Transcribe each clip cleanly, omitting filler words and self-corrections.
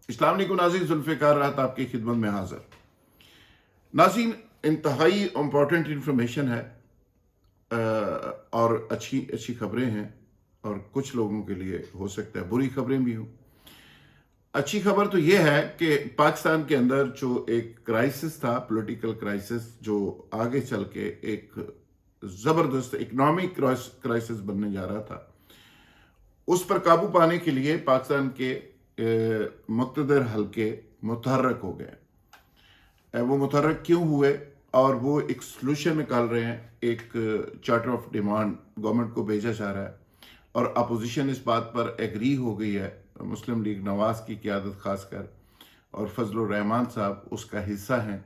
अस्सलाम वालेकुम नाज़रीन, जुल्फ़िकार राहत आपकी खिदमत में हाज़िर। नाज़रीन, इंतहाई इम्पॉर्टेंट इंफॉर्मेशन है और अच्छी अच्छी खबरें हैं, और कुछ लोगों के लिए हो सकता है बुरी खबरें भी हों। अच्छी खबर तो ये है कि पाकिस्तान के अंदर जो एक क्राइसिस था, पॉलिटिकल क्राइसिस, जो आगे चल के एक ज़बरदस्त इकोनॉमिक क्राइसिस बनने जा रहा था, उस पर काबू पाने के लिए पाकिस्तान के मुक़्तदर हल्के मुतहर्रक हो गए। वो मुतहर्रक क्यों हुए, और वो एक सलूशन निकाल रहे हैं। एक चार्टर ऑफ डिमांड गवर्नमेंट को भेजा जा रहा है, और अपोजिशन इस बात पर एग्री हो गई है। मुस्लिम लीग नवाज की क़यादत खासकर, और फजलुर रहमान साहब उसका हिस्सा हैं,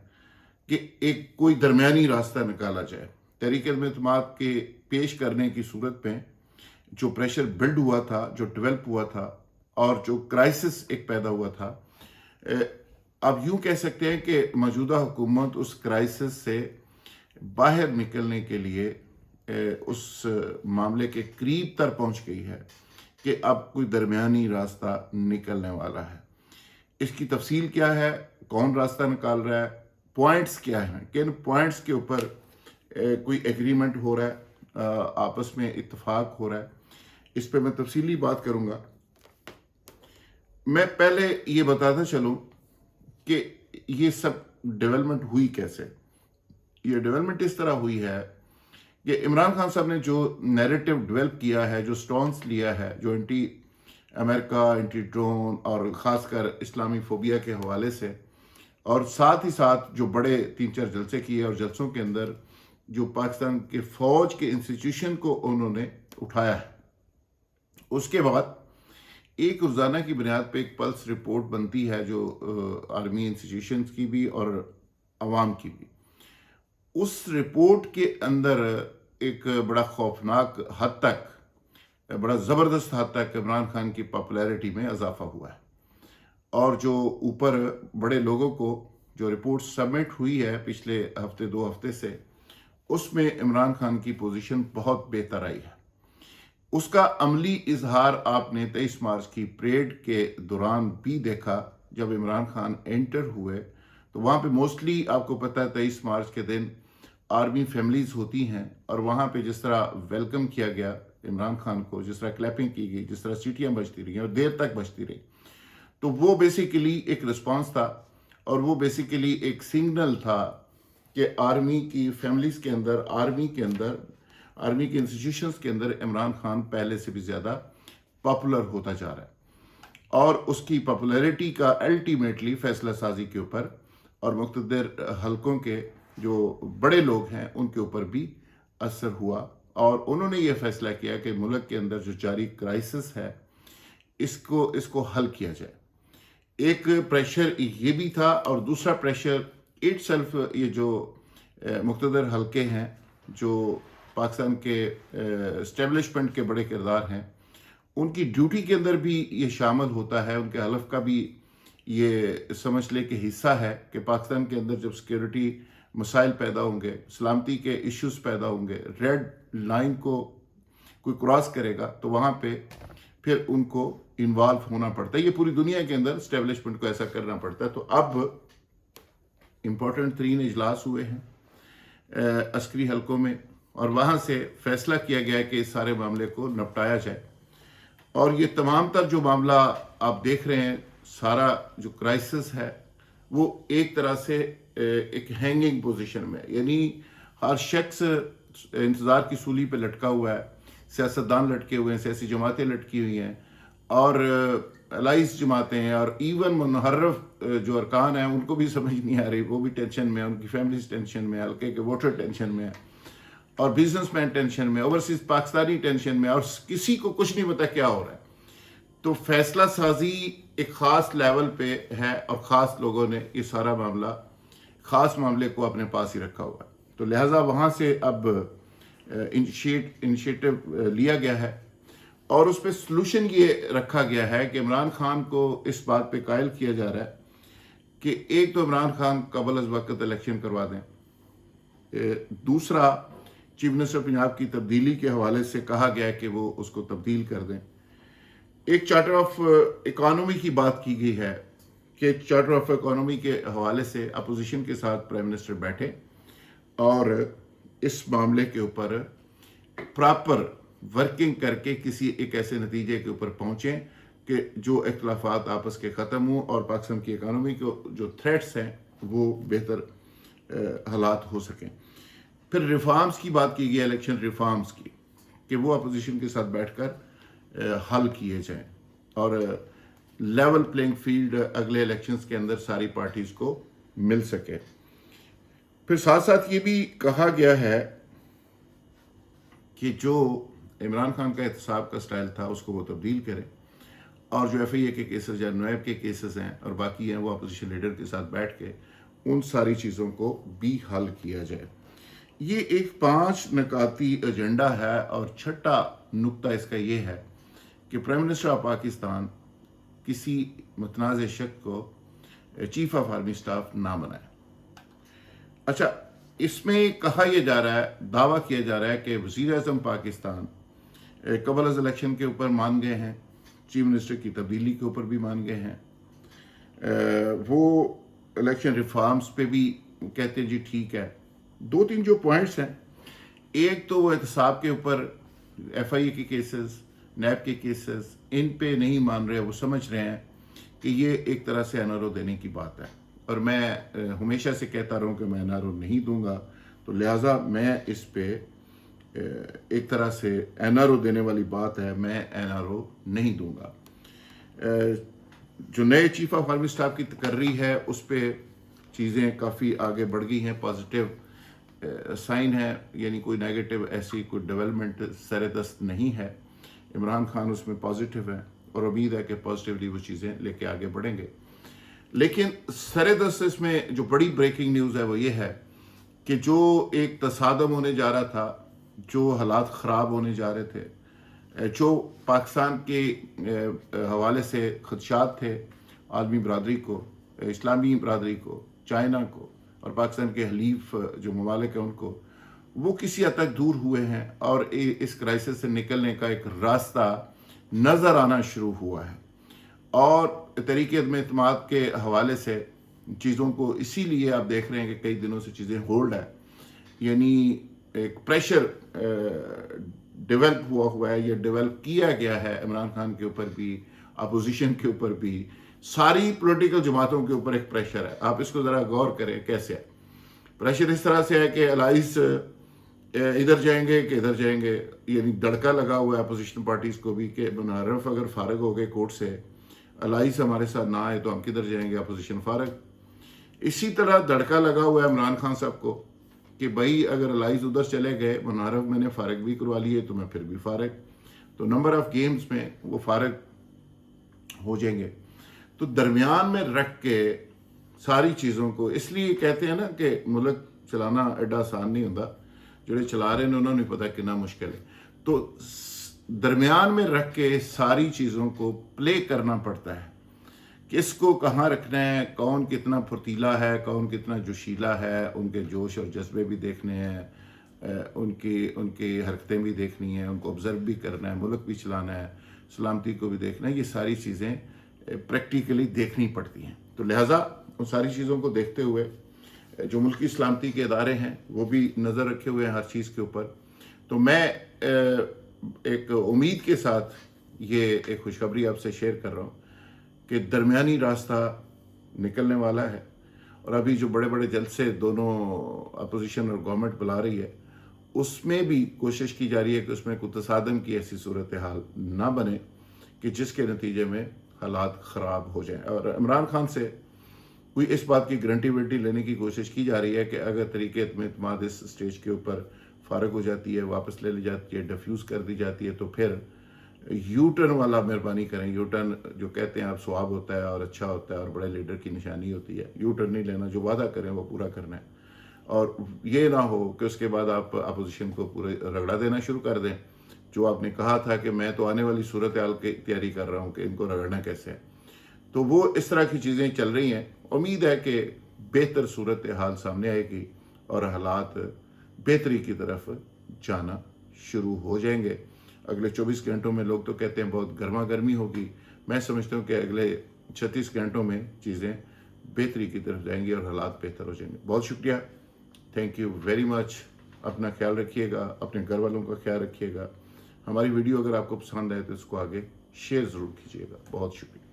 कि एक कोई दरमियानी रास्ता निकाला जाए। तहरीक-ए-इत्तेहाद के पेश करने की सूरत में जो प्रेशर बिल्ड हुआ था, जो डेवलप हुआ था, और जो क्राइसिस एक पैदा हुआ था, अब यूं कह सकते हैं कि मौजूदा हुकूमत उस क्राइसिस से बाहर निकलने के लिए उस मामले के करीब तर पहुंच गई है कि अब कोई दरमियानी रास्ता निकलने वाला है। इसकी तफसील क्या है, कौन रास्ता निकाल रहा है, पॉइंट्स क्या हैं, किन पॉइंट्स के ऊपर कोई एग्रीमेंट हो रहा है, आपस में इत्तेफाक हो रहा है, इस पे मैं तफसीली बात करूंगा। मैं पहले ये बताता चलूं कि ये सब डेवलपमेंट हुई कैसे। ये डेवलपमेंट इस तरह हुई है कि इमरान खान साहब ने जो नैरेटिव डेवलप किया है, जो स्टॉन्स लिया है, जो एंटी अमेरिका, एंटी ड्रोन और ख़ासकर इस्लामी फोबिया के हवाले से, और साथ ही साथ जो बड़े 3-4 जलसे किए, और जलसों के अंदर जो पाकिस्तान के फ़ौज के इंस्टीट्यूशन को उन्होंने उठाया है, उसके बाद एक रोज़ाना की बुनियाद पे एक पल्स रिपोर्ट बनती है, जो आर्मी इंस्टीट्यूशंस की भी और अवाम की भी। उस रिपोर्ट के अंदर एक बड़ा खौफनाक हद तक, बड़ा ज़बरदस्त हद तक इमरान खान की पॉपुलैरिटी में इजाफा हुआ है। और जो ऊपर बड़े लोगों को जो रिपोर्ट सबमिट हुई है पिछले हफ्ते 2 हफ्ते से, उसमें इमरान खान की पोजीशन बहुत बेहतर आई है। उसका अमली इजहार आपने 23 मार्च की परेड के दौरान भी देखा। जब इमरान खान एंटर हुए तो वहाँ पे मोस्टली आपको पता है 23 मार्च के दिन आर्मी फैमिलीज होती हैं, और वहाँ पे जिस तरह वेलकम किया गया इमरान खान को, जिस तरह क्लैपिंग की गई, जिस तरह सीटियाँ बजती रही और देर तक बजती रही, तो वो बेसिकली एक रिस्पांस था, और वो बेसिकली एक सिग्नल था कि आर्मी की फैमिलीज के अंदर, आर्मी के इंस्टीट्यूशंस के अंदर इमरान खान पहले से भी ज़्यादा पॉपुलर होता जा रहा है। और उसकी पॉपुलैरिटी का अल्टीमेटली फैसला साजी के ऊपर और मुक़्तदर हलकों के जो बड़े लोग हैं उनके ऊपर भी असर हुआ, और उन्होंने ये फैसला किया कि मुल्क के अंदर जो जारी क्राइसिस है, इसको हल किया जाए। एक प्रेशर ये भी था, और दूसरा प्रेशर इट सेल्फ, ये जो मुक़्तदर हलके हैं, जो पाकिस्तान के एस्टेब्लिशमेंट के बड़े किरदार हैं, उनकी ड्यूटी के अंदर भी ये शामिल होता है। उनके हलफ का भी ये समझ ले कि हिस्सा है कि पाकिस्तान के अंदर जब सिक्योरिटी मसाइल पैदा होंगे, सलामती के इश्यूज पैदा होंगे, रेड लाइन को कोई क्रॉस करेगा, तो वहाँ पे फिर उनको इन्वॉल्व होना पड़ता है। ये पूरी दुनिया के अंदर एस्टेब्लिशमेंट को ऐसा करना पड़ता है। तो अब इम्पोर्टेंट 3 इजलास हुए हैं अस्करी हलकों में, और वहाँ से फैसला किया गया है कि इस सारे मामले को निपटाया जाए। और ये तमाम तर जो मामला आप देख रहे हैं, सारा जो क्राइसिस है, वो एक तरह से एक हैंगिंग पोजीशन में, यानी हर शख्स इंतज़ार की सूली पे लटका हुआ है। सियासतदान लटके हुए हैं, सियासी जमातें लटकी हुई हैं, और अलाइज जमातें हैं, और इवन मुनहर्रफ जो अरकान हैं उनको भी समझ नहीं आ रही, वो भी टेंशन में है, उनकी फैमिलीज टेंशन में है, हल्के के वोटर टेंशन में है, और बिजनेसमैन टेंशन में, ओवरसीज पाकिस्तानी टेंशन में, और किसी को कुछ नहीं पता क्या हो रहा है। तो फैसला साजी एक ख़ास लेवल पे है, और ख़ास लोगों ने ये सारा मामला, ख़ास मामले को अपने पास ही रखा हुआ है। तो लिहाजा वहाँ से अब इनिशिएटिव लिया गया है, और उस पर सलूशन ये रखा गया है कि इमरान खान को इस बात पे कायल किया जा रहा है कि एक तो इमरान खान कबल अज़ वक्त इलेक्शन करवा दें, दूसरा चीफ मिनिस्टर पंजाब की तब्दीली के हवाले से कहा गया है कि वो उसको तब्दील कर दें। एक चार्टर ऑफ इकॉनमी की बात की गई है کہ चार्टर ऑफ इकोनॉमी के हवाले से अपोजिशन के साथ प्राइम मिनिस्टर बैठे और इस मामले के ऊपर प्रॉपर वर्किंग करके किसी एक ऐसे नतीजे के ऊपर पहुंचें कि जो इख्तलाफात आपस के ख़त्म हों और पाकिस्तान की इकानमी को जो थ्रेट्स हैं वो बेहतर हालात हो सकें। फिर रिफॉर्म्स की बात की गई, इलेक्शन रिफॉर्म्स की, कि वो अपोजिशन के साथ बैठकर हल किए जाएं और लेवल प्लेइंग फील्ड अगले इलेक्शंस के अंदर सारी पार्टीज़ को मिल सके। फिर साथ साथ ये भी कहा गया है कि जो इमरान खान का एहतसाब का स्टाइल था उसको वो तब्दील करें और जो FIA के केसेस या नोएब के केसेस हैं और बाकी हैं वो अपोजिशन लीडर के साथ बैठ के उन सारी चीज़ों को भी हल किया जाए। ये एक 5 नकाती एजेंडा है और छठा नुक्ता इसका ये है कि प्राइम मिनिस्टर ऑफ पाकिस्तान किसी मुतनाज़ शख्स को चीफ ऑफ आर्मी स्टाफ ना बनाए। अच्छा, इसमें कहा यह जा रहा है, दावा किया जा रहा है कि वज़ीर आज़म पाकिस्तान कबल अज़ इलेक्शन के ऊपर मान गए हैं, चीफ मिनिस्टर की तब्दीली के ऊपर भी मान गए हैं, वो इलेक्शन रिफॉर्म्स पे भी कहते हैं जी ठीक है। 2-3 जो पॉइंट्स हैं, एक तो वो एहतसाब के ऊपर FIA के केसेस, नैब के केसेस, इन पे नहीं मान रहे, वो समझ रहे हैं कि ये एक तरह से NRO देने की बात है और मैं हमेशा से कहता रहूं कि मैं NRO नहीं दूंगा, तो लिहाजा मैं इस पे एक तरह से NRO देने वाली बात है, मैं NRO नहीं दूंगा। जो नए चीफ ऑफ आर्मी स्टाफ की तकर्री है उस पर चीज़ें काफ़ी आगे बढ़ गई हैं, पॉजिटिव साइन है, यानी कोई नेगेटिव ऐसी कोई डेवलपमेंट सरदस्त नहीं है। इमरान खान उसमें पॉजिटिव है और उम्मीद है कि पॉजिटिवली वो चीज़ें लेके आगे बढ़ेंगे। लेकिन सरदस्त इसमें जो बड़ी ब्रेकिंग न्यूज़ है वो ये है कि जो एक तसादम होने जा रहा था, जो हालात ख़राब होने जा रहे थे, जो पाकिस्तान के हवाले से खदशात थे आलमी बरादरी को, इस्लामी बरादरी को, चाइना को और पाकिस्तान के हलीफ जो ममालिक हैं उनको, वो किसी हद तक दूर हुए हैं और इस क्राइसिस से निकलने का एक रास्ता नज़र आना शुरू हुआ है। और तरीके एतमाद के हवाले से चीज़ों को इसीलिए आप देख रहे हैं कि कई दिनों से चीज़ें होल्ड है, यानी एक प्रेशर डेवलप हुआ है या डेवलप किया गया है इमरान खान के ऊपर भी, अपोजिशन के ऊपर भी, सारी पॉलिटिकल जमातों के ऊपर एक प्रेशर है। आप इसको ज़रा गौर करें कैसे है। प्रेशर इस तरह से है कि अलाइस इधर जाएंगे कि इधर जाएंगे, यानी दड़का लगा हुआ है अपोजिशन पार्टीज़ को भी कि मुनारफ अगर फारग हो गए कोर्ट से, अलाइस हमारे साथ ना आए तो हम किधर जाएंगे, अपोजिशन फारग। इसी तरह दड़का लगा हुआ है इमरान खान साहब को कि भाई अगर अलाइस उधर चले गए, मुनारफ मैंने फारग भी करवा लिए तो मैं फिर भी फारग, तो नंबर ऑफ गेम्स में वो फारग हो जाएंगे। तो दरमियान में रख के सारी चीज़ों को, इसलिए कहते हैं ना कि मुल्क चलाना एडा आसान नहीं होता, जो चला रहे हैं उन्होंने पता कितना मुश्किल है। तो दरमियान में रख के सारी चीज़ों को प्ले करना पड़ता है, किसको कहाँ रखना है, कौन कितना फुर्तीला है, कौन कितना जोशीला है, उनके जोश और जज्बे भी देखने हैं, उनकी हरकतें भी देखनी है, उनको ऑब्ज़र्व भी करना है, मुल्क भी चलाना है, सलामती को भी देखना है। ये सारी चीज़ें प्रैक्टिकली देखनी पड़ती हैं। तो लिहाजा उन सारी चीज़ों को देखते हुए जो मुल्की सलामती के इदारे हैं वो भी नज़र रखे हुए हैं हर चीज़ के ऊपर। तो मैं एक उम्मीद के साथ ये एक खुशखबरी आपसे शेयर कर रहा हूँ कि दरमियानी रास्ता निकलने वाला है और अभी जो बड़े बड़े जलसे दोनों अपोजिशन और गवर्नमेंट बुला रही है उसमें भी कोशिश की जा रही है कि उसमें कोई तसादम की ऐसी सूरत हाल ना बने कि जिसके नतीजे में हालात ख़राब हो जाएं। और इमरान खान से कोई इस बात की गारंटी लेने की कोशिश की जा रही है कि अगर तरीके एतमाद इस स्टेज के ऊपर फारग हो जाती है, वापस ले ली जाती है, डिफ्यूज़ कर दी जाती है, तो फिर यू टर्न वाला मेहरबानी करें। यू टर्न जो कहते हैं आप स्वाब होता है और अच्छा होता है और बड़े लीडर की निशानी होती है। यू टर्न नहीं लेना, जो वादा करें वो पूरा करना है और ये ना हो कि उसके बाद आप अपोजिशन को पूरे रगड़ा देना शुरू कर दें। जो आपने कहा था कि मैं तो आने वाली सूरत हाल की तैयारी कर रहा हूँ कि इनको रगड़ना कैसे है, तो वो इस तरह की चीज़ें चल रही हैं। उम्मीद है कि बेहतर सूरत हाल सामने आएगी और हालात बेहतरी की तरफ जाना शुरू हो जाएंगे। अगले 24 घंटों में लोग तो कहते हैं बहुत गर्मा गर्मी होगी, मैं समझता हूँ कि अगले 36 घंटों में चीज़ें बेहतरी की तरफ जाएंगी और हालात बेहतर हो जाएंगे। बहुत शुक्रिया, थैंक यू वेरी मच। अपना ख्याल रखिएगा, अपने घर वालों का ख्याल रखिएगा। हमारी वीडियो अगर आपको पसंद आए तो इसको आगे शेयर ज़रूर कीजिएगा। बहुत शुक्रिया।